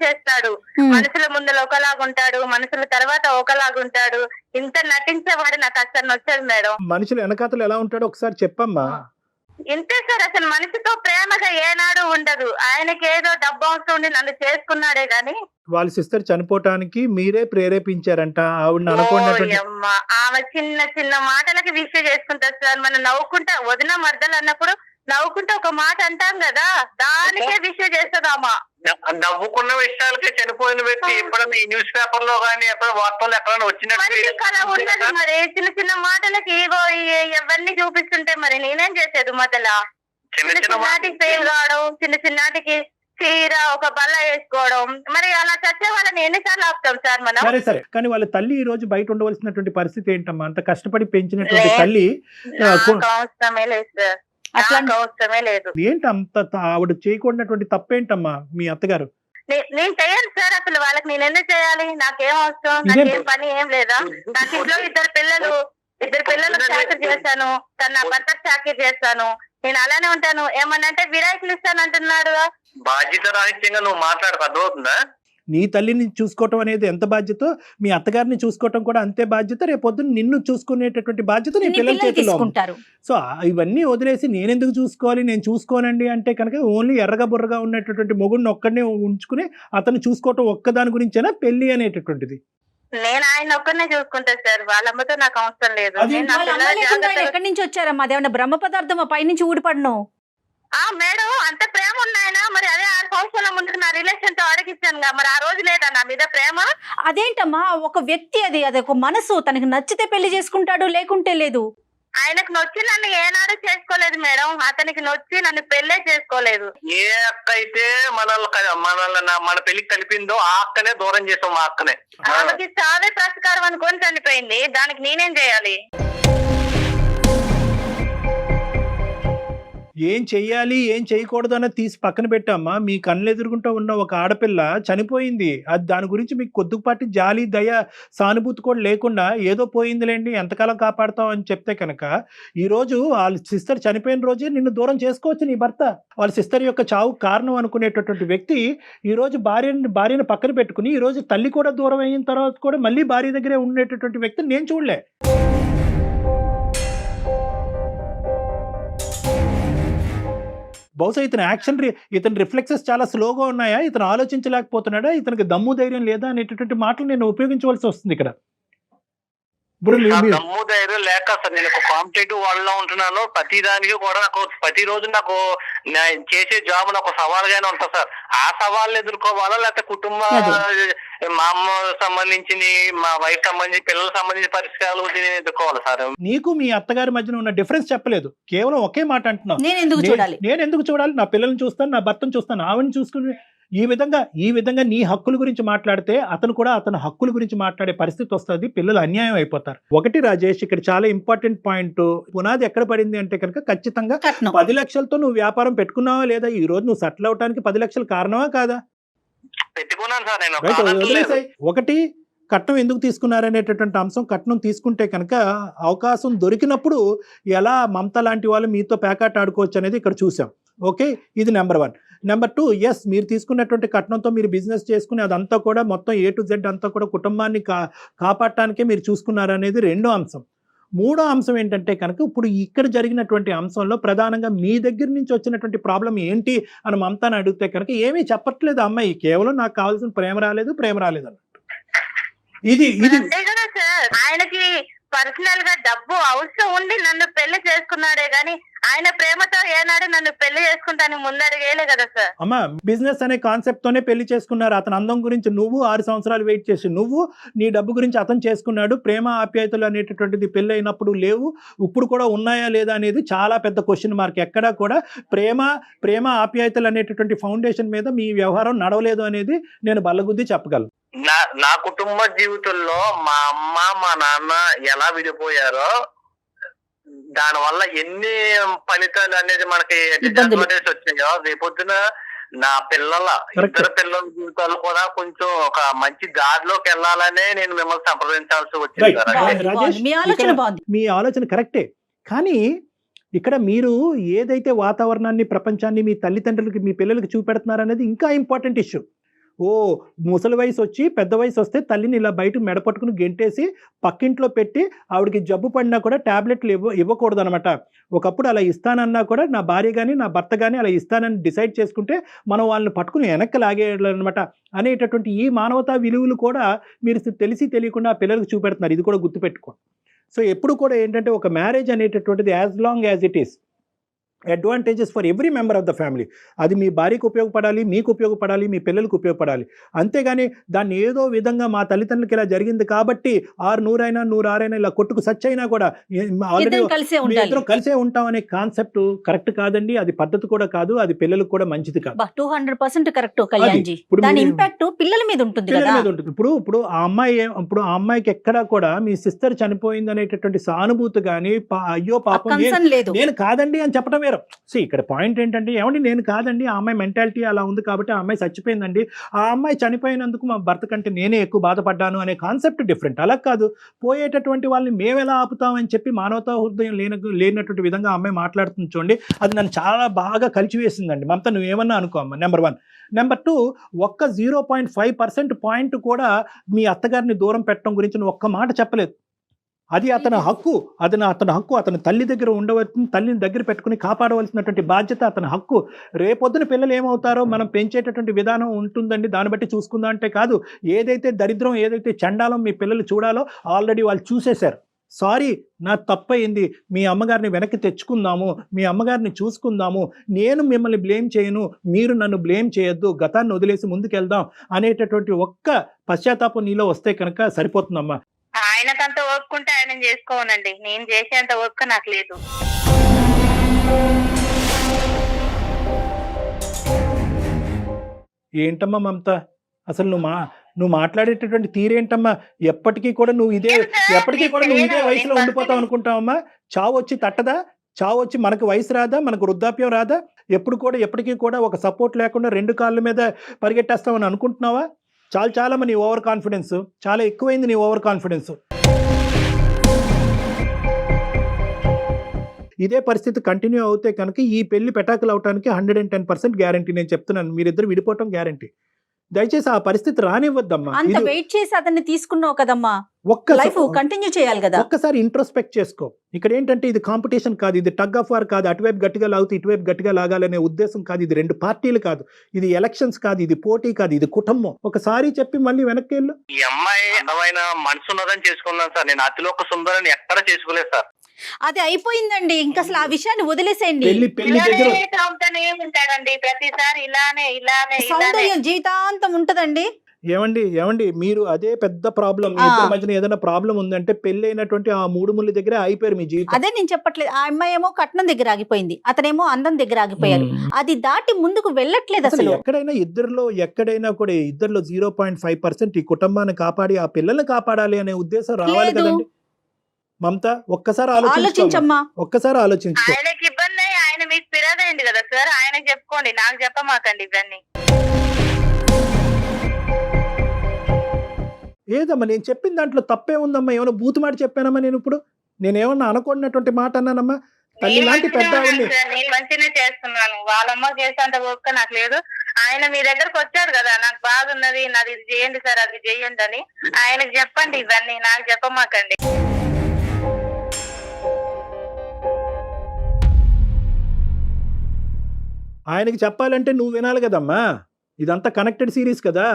చేస్తాడు, మనుషుల ముందర ఒకలాగుంటాడు, మనుషుల తర్వాత ఒకలాగుంటాడు. ఇంత నటించేవాడు నాకు అసలు నచ్చదు మేడం. మనుషులు వెనకాతలు ఎలా ఉంటాడో ఒకసారి చెప్పమ్మా. ఇంతే సార్, అసలు మనిషితో ప్రేమగా ఏనాడు ఉండదు. ఆయనకి ఏదో డబ్బు అవసరం ఉండి నన్ను చేసుకున్నాడే గాని వాళ్ళ సిస్టర్ చనిపోవటానికి మీరే ప్రేరేపించారంట ఆవిడని అనుకున్నటువంటి ఓయమ్మ, ఆమె చిన్న చిన్న మాటలకి విషయ చేసుకుంటారు సార్. మనం నవ్వుకుంటా వదిన మర్దలు అన్నప్పుడు నవ్వుకుంటే ఒక మాట అంటాం కదా, దానికే విషయ చేస్తుందామా. నవ్వుకున్న విషయాలకే చనిపోయిన వ్యక్తి ఎప్పుడైనా ఈ న్యూస్ పేపర్ లో కానీ ఎక్కడ వార్తల్లో ఎక్కడైనా మరి నీకు అలా ఉండదు వచ్చినట్టు మరి. చిన్న చిన్న మాటలకి ఈగో ఎవరిని చూపిస్తుంటే మరి నేనేం చేసేది మొదలా. చిన్న చిన్న చిన్న చిన్నటికి ఫెయిల్ కావడం, చిన్న చిన్నటికి చీర ఒక బల్ల వేసుకోవడం, మరి అలా చచ్చే వాళ్ళని ఎన్నిసార్లు ఆపుతాం సార్ మనం. సరే కానీ వాళ్ళ తల్లి ఈ రోజు బయట ఉండవలసినటువంటి పరిస్థితి ఏంటమ్మా? అంత కష్టపడి పెంచినటువంటి తల్లి నాకు అవసరమే లేదు సార్, అట్లా నాకు అవసరమే లేదు. ఏంటి అంత ఆవిడ చేయకూడనటువంటి తప్పేంటమ్మా మీ అత్తగారు? నేను చెయ్యను సార్ అసలు. వాళ్ళకి నేను ఎందుకు చేయాలి? నాకేం అవసరం, నాకేం పని ఏం లేదా? నాకు ఇంట్లో ఇద్దరు పిల్లలు చాకరీ చేస్తాను, తను నా భర్తకు చాకరీ చేస్తాను, నేను అలానే ఉంటాను. ఏమన్నంటే విడాకులు ఇస్తాను అంటున్నాడు. బాధ్యత రాహిత్యంగా నువ్వు మాట్లాడక అర్థమవుతుందా? నీ తల్లిని చూసుకోవటం అనేది ఎంత బాధ్యత, మీ అత్తగారిని చూసుకోవటం కూడా అంతే బాధ్యత. రేపొద్దున నిన్ను చూసుకునేటటువంటి బాధ్యత నీ నీ పిల్లల పిల్లలు చేతిలో ఉంది. తీసుకుంటారు. సో ఇవన్నీ వదిలేసి నేనెందుకు చూసుకోవాలి, నేను చూసుకోనండి అంటే కనుక ఓన్లీ ఎర్రగా బుర్రగా ఉన్నటువంటి మొగుడిని ఒక్కడనే ఉంచుకుని అతను చూసుకోవటం ఒక్కదాని గురించేనా పెళ్లి అనేటటువంటిది? నేను ఆయన ఒక్కరినే చూసుకుంటా సార్, వాళ్ళమ్మతో నాకు అవసరం లేదు. అది నేను నా వాళ్ళ పిల్లల అమ్మ లేకుండా ఆయన జాగ్రత్తగా- ఎక్కడి నుంచి వచ్చారమ్మా? అదేమన్నా బ్రహ్మ పదార్థమా పైనుంచి ఊడిపడను? మేడం అంత ప్రేమ ఉన్నాయన మరి అదే 6 సంవత్సరాల ముందుకు నా రిలేషన్ తో అడిగిస్తాను. మరి ఆ రోజు లేదా నా మీద ప్రేమ? అదేంటమ్మా, ఒక వ్యక్తి, అది ఒక మనసు. తనకి నచ్చితే పెళ్లి చేసుకుంటాడు, లేకుంటే లేదు. ఆయనకు నొచ్చి నన్ను ఏనాడు చేసుకోలేదు మేడం, అతనికి నొచ్చి నన్ను పెళ్ళే చేసుకోలేదు. ఏ అక్క అయితే మన పెళ్లికి కలిపిందో ఆ అక్కనే దూరం చేసాం. మా అక్కనే ఆమెకి చావే ప్రస్కారం అనుకొని చనిపోయింది, దానికి నేనేం చేయాలి? ఏం చెయ్యాలి ఏం చేయకూడదు అన్నది తీసి పక్కన పెట్టామ్మా. మీ కళ్ళు ఎదురుగుంటూ ఉన్న ఒక ఆడపిల్ల చనిపోయింది. అది దాని గురించి మీకు కొద్దిపాటి జాలి దయ సానుభూతి కూడా లేకుండా ఏదో పోయిందిలేండి ఎంతకాలం కాపాడుతాం అని చెప్తే కనుక ఈరోజు వాళ్ళ సిస్టర్ చనిపోయిన రోజే నిన్ను దూరం చేసుకోవచ్చు నీ భర్త. వాళ్ళ సిస్టర్ యొక్క చావు కారణం అనుకునేటటువంటి వ్యక్తి ఈరోజు భార్యను పక్కన పెట్టుకుని ఈరోజు తల్లి కూడా దూరం అయిన తర్వాత కూడా మళ్ళీ భార్య దగ్గరే ఉండేటటువంటి వ్యక్తిని నేను చూడలే. బహుశా ఇతని రిఫ్లెక్సెస్ చాలా స్లోగా ఉన్నాయా, ఇతను ఆలోచించలేకపోతున్నాడా, ఇతనికి దమ్ము ధైర్యం లేదా అనేటటువంటి మాటలు నేను ఉపయోగించవలసి వస్తుంది ఇక్కడ. ఇప్పుడు దమ్ము ధైర్యం లేక అసలు నేను ఒక కాంపిటేటివ్ వరల్డ్ లో ఉంటున్నాను. ప్రతి దానికి కూడా నాకు ప్రతిరోజు నాకు చేసే జాబ్ నాకు సవాల్గానే ఉంటుంది సార్. ఆ సవాళ్ళు ఎదుర్కోవాలా లేకపోతే కుటుంబ మా అమ్మ సంబంధించి మా వైఫ్ సంబంధించి పిల్లలకు సంబంధించిన పరిస్థితులు నేను ఎదుర్కోవాలి సార్. నీకు మీ అత్తగారి మధ్యన ఉన్న డిఫరెన్స్ చెప్పలేదు, కేవలం ఒకే మాట అంటున్నావు, నేను ఎందుకు చూడాలి, నా పిల్లల్ని చూస్తాను, నా భర్తను చూస్తాను, ఆవిడని చూసుకుని ఈ విధంగా నీ హక్కుల గురించి మాట్లాడితే అతను కూడా అతని హక్కుల గురించి మాట్లాడే పరిస్థితి వస్తుంది. పిల్లలు అన్యాయం అయిపోతారు. ఒకటి రాజేష్, ఇక్కడ చాలా ఇంపార్టెంట్ పాయింట్, పునాది ఎక్కడ పడింది అంటే కనుక ఖచ్చితంగా 10 లక్షలతో నువ్వు వ్యాపారం పెట్టుకున్నావా లేదా, ఈ రోజు నువ్వు సెటిల్ అవడానికి 10 లక్షలు కారణమా కాదా? పెట్టుకున్నాను సార్ నేను. ఒకటి కట్నం ఎందుకు తీసుకున్నారనేటటువంటి అంశం. కట్నం తీసుకుంటే కనుక అవకాశం దొరికినప్పుడు ఎలా మమత లాంటి వాళ్ళు మీతో పేకాట ఆడుకోవచ్చు అనేది ఇక్కడ చూసాం. ఓకే, ఇది నెంబర్ 1. నెంబర్ 2, ఎస్ మీరు తీసుకున్నటువంటి కట్నంతో మీరు బిజినెస్ చేసుకుని అదంతా కూడా మొత్తం A to Z అంతా కూడా కుటుంబాన్ని కాపాడటానికే మీరు చూసుకున్నారనేది రెండో అంశం. మూడో అంశం ఏంటంటే కనుక ఇప్పుడు ఇక్కడ జరిగినటువంటి అంశంలో ప్రధానంగా మీ దగ్గర నుంచి వచ్చినటువంటి ప్రాబ్లం ఏంటి అని మమతాని అడిగితే కనుక ఏమీ చెప్పట్లేదు అమ్మాయి, కేవలం నాకు కావాల్సిన ప్రేమ రాలేదు అన్నట్టు. ఇది సార్ ఆయనకి పర్సనల్ గా డబ్బు అవసరం ఉండి నన్ను పెళ్లి చేసుకున్నాడే గాని ఆయన ప్రేమతో ఏనాడు నన్ను పెళ్లి చేసుకుంటాను ముందడిగేలే కదా సార్. అమ్మా, బిజినెస్ అనే కాన్సెప్ట్ తోనే పెళ్లి చేసుకున్నారు. అతని అందం గురించి నువ్వు 6 సంవత్సరాలు వెయిట్ చేసి నువ్వు నీ డబ్బు గురించి అతను చేసుకున్నాడు. ప్రేమ ఆప్యాయతలు అనేటటువంటిది పెళ్లి అయినప్పుడు లేవు, ఇప్పుడు కూడా ఉన్నాయా లేదా అనేది చాలా పెద్ద క్వశ్చన్ మార్క్. ఎక్కడా కూడా ప్రేమ ఆప్యాయతలు అనేటటువంటి ఫౌండేషన్ మీద మీ వ్యవహారం నడవలేదు అనేది నేను బల్లగుద్ది చెప్పగలను. నా కుటుంబ జీవితంలో మా అమ్మ మా నాన్న ఎలా విడిపోయారో దాని వల్ల ఎన్ని ఫలితాలు అనేది మనకి డిసడ్వాంటేజ్ వచ్చాయో రేపొద్దున నా ఇద్దరు పిల్లల జీవితాలు కూడా కొంచెం ఒక మంచి దారిలోకి వెళ్ళాలనే నేను మిమ్మల్ని సంప్రదించాల్సి వచ్చింది. మీ ఆలోచన కరెక్టే, కానీ ఇక్కడ మీరు ఏదైతే వాతావరణాన్ని ప్రపంచాన్ని మీ తల్లిదండ్రులకి మీ పిల్లలకి చూపెడుతున్నారు అనేది ఇంకా ఇంపార్టెంట్ ఇష్యూ. ఓ ముసలి వయసు వచ్చి పెద్ద వయసు వస్తే తల్లిని ఇలా బయట మెడపట్టుకుని గెంటేసి పక్కింట్లో పెట్టి ఆవిడకి జబ్బు పడినా కూడా టాబ్లెట్లు ఇవ్వకూడదు అనమాట. ఒకప్పుడు అలా ఇస్తానన్నా కూడా నా భార్య కానీ నా భర్త కానీ అలా ఇస్తానని డిసైడ్ చేసుకుంటే మనం వాళ్ళని పట్టుకుని వెనక్కి లాగేయాలన్నమాట అనేటటువంటి ఈ మానవతా విలువలు కూడా మీరు తెలిసి తెలియకుండా ఆ పిల్లలకు చూపెడుతున్నారు. ఇది కూడా గుర్తుపెట్టుకోండి. సో ఎప్పుడు కూడా ఏంటంటే ఒక మ్యారేజ్ అనేటటువంటిది as long as it is advantages for every member of the family. అది మీ భార్యకు ఉపయోగపడాలి, మీకు ఉపయోగపడాలి, మీ పిల్లలకు ఉపయోగపడాలి. అంతేగాని దాన్ని ఏదో విధంగా మా తల్లిదండ్రులకి ఇలా జరిగింది కాబట్టి 600 106 ఇలా కొట్టుకు సచ్చైనా కూడా ఆల్రెడీ ఇద్దరం కలిసే ఉంటాం అనే కాన్సెప్ట్ కరెక్ట్ కాదండి. అది పద్ధతి కూడా కాదు, అది పిల్లలకు కూడా మంచిది కాదు. 200% కరెక్ట్ కళ్యాణ్జీ. దాని ఇంపాక్ట్ పిల్లల మీద ఉంటుంది కదా. ఇప్పుడు ఆ అమ్మాయికి ఎక్కడా కూడా మీ సిస్టర్ చనిపోయింది అనేటటువంటి సానుభూతి కానీ అయ్యో పాపం నేను కాదండి అని చెప్పడం వేరు. సో ఇక్కడ పాయింట్ ఏంటంటే ఏమండి నేను కాదండి, ఆ అమ్మాయి మెంటాలిటీ అలా ఉంది కాబట్టి ఆ అమ్మాయి చచ్చిపోయిందండి, ఆ అమ్మాయి చనిపోయినందుకు మా భర్త కంటే నేనే ఎక్కువ బాధపడ్డాను అనే కాన్సెప్ట్ డిఫరెంట్. అలా కాదు, పోయేటటువంటి వాళ్ళని మేము ఎలా ఆపుతామని చెప్పి మానవతా హృదయం లేనటువంటి విధంగా ఆ అమ్మాయి మాట్లాడుతుంది చూడండి. అది నన్ను చాలా బాగా కలిచివేసిందండి. మమత నువ్వేమన్నా అనుకో అమ్మ. నెంబర్ 1. నెంబర్ 2, ఒక్క 0.5% పాయింట్ కూడా మీ అత్తగారిని దూరం పెట్టడం గురించి నువ్వు ఒక్క మాట చెప్పలేదు. అది అతని హక్కు, అతని తల్లి దగ్గర ఉండవలసిన, తల్లిని దగ్గర పెట్టుకుని కాపాడవలసినటువంటి బాధ్యత అతని హక్కు. రేపొద్దున పిల్లలు ఏమవుతారో మనం పెంచేటటువంటి విధానం ఉంటుందండి, దాన్ని బట్టి చూసుకుందాం అంటే కాదు. ఏదైతే దరిద్రం, ఏదైతే చండాలం మీ పిల్లలు చూడాలో ఆల్రెడీ వాళ్ళు చూసేశారు. సారీ, నా తప్పయింది, మీ అమ్మగారిని వెనక్కి తెచ్చుకుందాము, మీ అమ్మగారిని చూసుకుందాము, నేను మిమ్మల్ని బ్లేమ్ చేయను, మీరు నన్ను బ్లేమ్ చేయొద్దు, గతాన్ని వదిలేసి ముందుకెళ్దాం అనేటటువంటి ఒక్క పశ్చాత్తాపం నీలో వస్తే కనుక సరిపోతుందమ్మా. ఆయనకంత ఓపుకుంటే ఆయన చేసుకోవనండి, నేను చేసేంత ఓపిక నాకు లేదు. ఏంటమ్మా మమత, అసలు నువ్వు మాట్లాడేటటువంటి తీరేంటమ్మా? ఎప్పటికీ కూడా నువ్వు ఇదే వయసులో ఉండిపోతావు అనుకుంటావమ్మా? చావు వచ్చి తట్టదా? చావు వచ్చి మనకు వయసు రాదా? మనకు వృద్ధాప్యం రాదా? ఎప్పటికీ కూడా ఒక సపోర్ట్ లేకుండా 2 కాళ్ళ మీద పరిగెట్టేస్తామని అనుకుంటున్నావా? చాలా నీ ఓవర్ కాన్ఫిడెన్స్, చాలా ఎక్కువైంది నీ ఓవర్ కాన్ఫిడెన్స్. ఇదే పరిస్థితి కంటిన్యూ అవుతే కనుక ఈ పెళ్లి పెటాకులు అవడానికి 110% గ్యారంటీ. నేను చెప్తున్నాను, మీరిద్దరు విడిపోవటం గ్యారంటీ. దయచేసి ఆ పరిస్థితి రానివ్వద్దమ్మా. అంత వెయిట్ చేసి అతన్ని తీసుకున్నావు కదమ్మా, లైఫ్ కంటిన్యూ చేయాలి కదా. ఒక్కసారి ఇంట్రోస్పెక్ట్ చేసుకో. ఇక్కడ ఏంటంటే ఇది కాంపిటీషన్ కాదు, ఇది టగ్ ఆఫ్ వార్ కాదు, అటువైపు గట్టిగా లాగుతూ ఇటువైపు గట్టిగా లాగాలనే ఉద్దేశం కాదు. ఇది 2 పార్టీలు కాదు, ఇది ఎలక్షన్స్ కాదు, ఇది పోటీ కాదు, ఇది కుటుంబం. ఒకసారి చెప్పి మళ్ళీ వెనక్కి వెళ్ళు. ఈ అమ్మాయి అందమైన మనసు ఉన్నదని చేసుకున్నాను సార్. నేను అతిలో ఒక సుందరని ఎక్కడ చేసుకోలేదు సార్. అది అయిపోయిందండి, ఇంకా అసలు ఆ విషయాన్ని వదిలేసేయండి. ఉంటాడండి ప్రతిసారి ఇలానే సౌందర్యం జీవితాంతం ఉంటదండి. ఏమండి మీరు అదే పెద్ద ప్రాబ్లం. మీ ఇద్దరి మధ్యన ఏదైనా ప్రాబ్లం ఉందంటే పెళ్లి అయినటువంటి ఆ 3 ముళ్ళ దగ్గర అయిపోయారు మీ జీవితం. అదే నేను చెప్పట్లేదు, ఆ అమ్మాయి ఏమో కట్నం దగ్గర ఆగిపోయింది, అతనేమో అందం దగ్గర ఆగిపోయారు. అది దాటి ముందుకు వెళ్ళట్లేదు అసలు. ఎక్కడైనా కూడా ఇద్దరిలో 0.5% ఈ కుటుంబాన్ని కాపాడి ఆ పిల్లల్ని కాపాడాలి అనే ఉద్దేశం రావాలి కదండి. మమత ఒక్కసారి ఆలోచించమ్మా, ఒక్కసారి ఆలోచించుకో. ఆయనకి ఇబ్బంది, ఆయన మీకు పిరాదండి కదా సార్, ఆయనకి చెప్పుకోండి, నాకు చెప్పమాకండి ఇవన్నీ. ఏదమ్మా నేను చెప్పిన దాంట్లో తప్పే ఉందమ్మా? ఏమైనా బూతు మాట చెప్పానమ్మా? నేనేమన్నా అనుకున్నటువంటి మాట అన్నానమ్మా? తల్లి లాంటి పెద్ద నేను మంచిగా చేస్తున్నాను, వాళ్ళమ్మ చేసేంత ఓపిక నాకు లేదు. ఆయన మీ దగ్గరకు వచ్చాడు కదా, నాకు బాధ ఉన్నది, నాది ఇది చేయండి సార్, అది చేయండి అని ఆయనకు చెప్పండి, ఇవన్నీ నాకు చెప్పమాకండి. ఆయనకి చెప్పాలంటే నువ్వు వినాలి కదమ్మా, ఇదంతా కనెక్టెడ్ సిరీస్ కదా.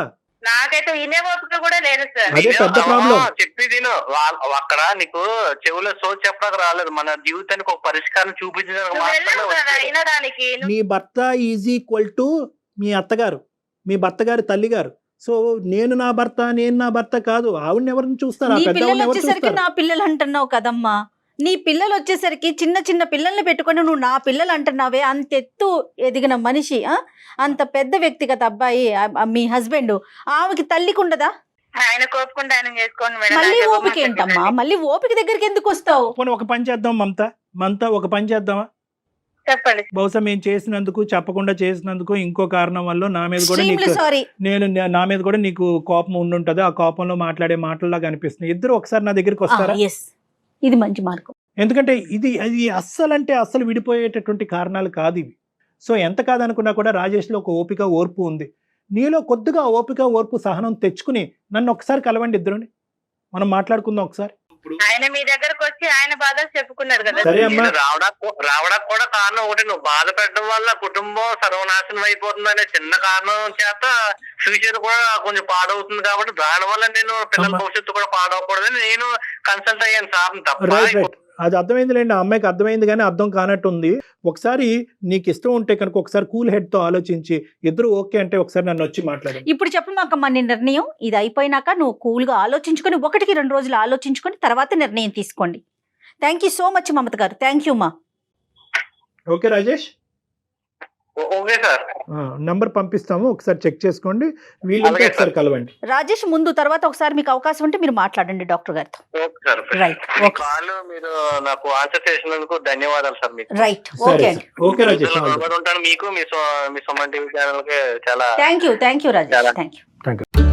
నాకైతే వినే ఓపిక కూడా లేదు సార్. అదే పెద్ద ప్రాబ్లం. చెప్పి తిను, అక్కడ నీకు చెవులో సోచ్ చెప్పడానికి రాలేదు, మన జీవితానికి ఒక పరిష్కారం చూపించడానికి. నీ భర్త ఈజ్ ఈక్వల్ టు మీ అత్తగారు, మీ భర్త గారి తల్లి గారు. సో నేను నా భర్త కాదు. ఆవిడని ఎవరిని చూస్తారు? నా పిల్లలు అంటున్నావు కదమ్మా, నీ పిల్లలు వచ్చేసరికి చిన్న పిల్లల్ని పెట్టుకొని నువ్వు నా పిల్లలు అంటున్నావే. అంతెత్తు ఎదిగిన మనిషి, అంత పెద్ద వ్యక్తిగత అబ్బాయి మీ హస్బెండ్, ఆమెకి తల్లికి ఉండదా? ఆయన కోపుకుంటే ఆయన చేసుకోండి. మళ్ళీ ఓపిక ఏంటమ్మా? మళ్ళీ ఓపిక దగ్గరికి ఎందుకు వస్తావు? ఒక పని చేద్దాం మమత, ఒక పని చేద్దామా? చెప్పండి. బహుశా మేము చేసినందుకు, చెప్పకుండా చేసినందుకు ఇంకో కారణం వల్ల నా మీద కూడా నా మీద కూడా నీకు కోపం ఉండుంటది. ఆ కోపంలో మాట్లాడే మాటల్లాగా అనిపిస్తుంది. ఇద్దరు ఒకసారి నా దగ్గరికి వస్తారా? ఇది మంచి మార్గం. ఎందుకంటే ఇది అస్సలు విడిపోయేటటువంటి కారణాలు కాదు ఇవి. సో ఎంత కాదనుకున్నా కూడా రాజేష్లో ఒక ఓపిక, ఓర్పు ఉంది. నీలో కొద్దిగా ఓపిక ఓర్పు సహనం తెచ్చుకుని నన్ను ఒకసారి కలవండి, ఇద్దరుని మనం మాట్లాడుకుందాం ఒకసారి. ఆయన మీ దగ్గరకు వచ్చి ఆయన బాధలు చెప్పుకున్నారు కదా. సరే అమ్మా. నేను రావడానికి కూడా కారణం ఒకటి, నువ్వు బాధ పెట్టడం వల్ల కుటుంబం సర్వనాశనం అయిపోతుంది అనే చిన్న కారణం చేత ఫ్యూచర్ కూడా కొంచెం పాడవుతుంది కాబట్టి దాని వల్ల నేను పిల్లల భవిష్యత్తు కూడా పాడవకూడదని నేను కన్సల్ట్ అయ్యాను సార్ తప్ప. రైట్, అది అర్థమైందిలేండి, ఆ అమ్మాయికి అర్థమైంది కానీ అర్థం కానట్టు ఉంది. ఒకసారి నీకు ఇష్టం ఉంటే కనుక ఒకసారి కూల్ హెడ్ తో ఆలోచించి ఇద్దరు ఓకే అంటే ఒకసారి నన్ను వచ్చి మాట్లాడండి. ఇప్పుడు చెప్పు మాకమ్మ నీ నిర్ణయం. ఇది అయిపోయినాక నువ్వు కూల్గా ఆలోచించుకొని 1-2 రోజులు ఆలోచించుకొని తర్వాత నిర్ణయం తీసుకోండి. థ్యాంక్ యూ సో మచ్ మమత గారు. థ్యాంక్ యూ మా. Okay Rajesh, okay sir, number పంపిస్తాము, ఒకసారి చెక్ చేసుకోండి, వీళ్ళంతా ఒకసారి కలవండి. రాజేష్ ముందు తర్వాత ఒకసారి మీకు అవకాశం ఉంటే మీరు మాట్లాడండి డాక్టర్ గారితో. Okay sir. రైట్, ఈ కాల్ మీరు నాకు ఆన్సర్ చేసినందుకు ధన్యవాదాలు సార్. మీకు రైట్, సరే ఓకే సార్. ఓకే రాజేష్, ఉంటాను. మీకు మీ సుమన్ టీవీ ఛానల్ కి చాలా thank you Rajesh. Thank you.